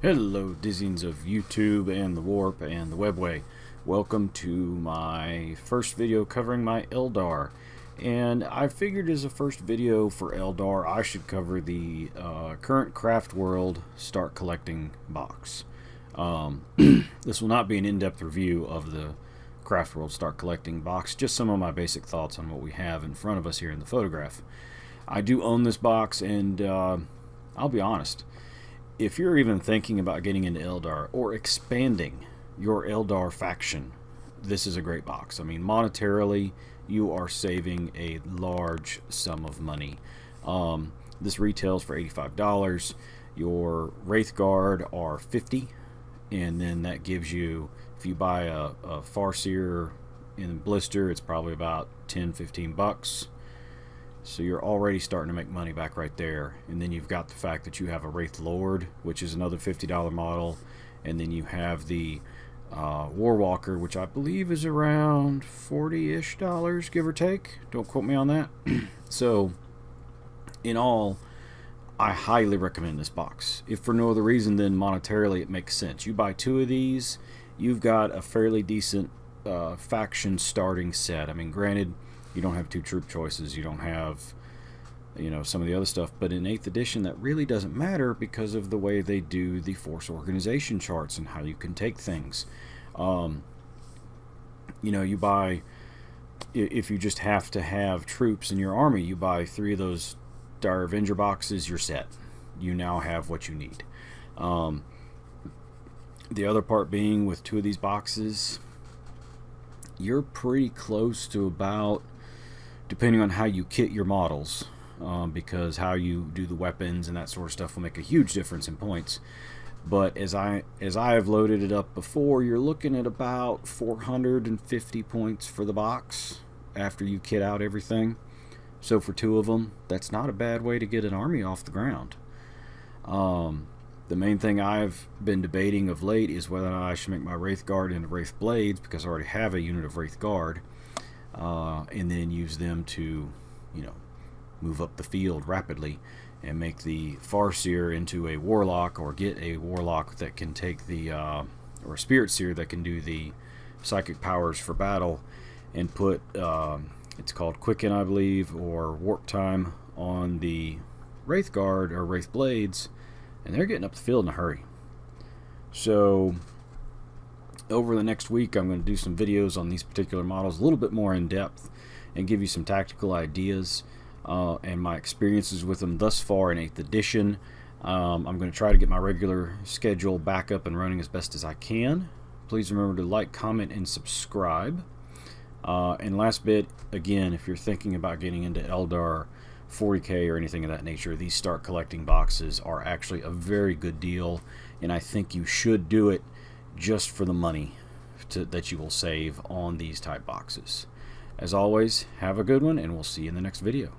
Hello, Dizzyings of YouTube and the Warp and the Webway. Welcome to my first video covering my Eldar. And I figured as a first video for Eldar, I should cover the current Craftworld Start Collecting box. This will not be an in-depth review of the Craftworld Start Collecting box, just some of my basic thoughts on what we have in front of us here in the photograph. I do own this box, and I'll be honest. If you're even thinking about getting into Eldar or expanding your Eldar faction, this is a great box. I mean, monetarily, you are saving a large sum of money. This retails for $85. Your Wraith Guard are $50, and then that gives you, if you buy a Farseer in blister, it's probably about $10-15. So you're already starting to make money back right there. And then you've got the fact that you have a Wraith Lord, which is another $50 model. And then you have the Warwalker, which I believe is around $40-ish, give or take. Don't quote me on that. So, in all, I highly recommend this box. If for no other reason than monetarily it makes sense. You buy two of these, you've got a fairly decent faction starting set. I mean, granted, you don't have two troop choices, you don't have, you know, some of the other stuff, but in 8th edition that really doesn't matter because of the way they do the force organization charts and how you can take things. You know, you buy, if you just have to have troops in your army, you buy 3 of those Dire Avenger boxes, you're set. You now have what you need. The other part being, with 2 of these boxes, you're pretty close to about, depending on how you kit your models, because how you do the weapons and that sort of stuff will make a huge difference in points. But as I have loaded it up before, you're looking at about 450 points for the box after you kit out everything. So for 2 of them, that's not a bad way to get an army off the ground. The main thing I've been debating of late is whether or not I should make my Wraith Guard into Wraith Blades, because I already have a unit of Wraith Guard, and then use them to, you know, move up the field rapidly and make the Farseer into a Warlock, or get a Warlock that can take the, or a Spirit Seer that can do the psychic powers for battle, and put, it's called Quicken, I believe, or Warp Time on the Wraith Guard or Wraith Blades, and they're getting up the field in a hurry. So over the next week, I'm going to do some videos on these particular models a little bit more in depth and give you some tactical ideas and my experiences with them thus far in 8th edition. I'm going to try to get my regular schedule back up and running as best as I can. Please remember to like, comment, and subscribe. And last bit, again, if you're thinking about getting into Eldar 40K or anything of that nature, these Start Collecting boxes are actually a very good deal, and I think you should do it just for the money that you will save on these type boxes. As always, have a good one, and we'll see you in the next video.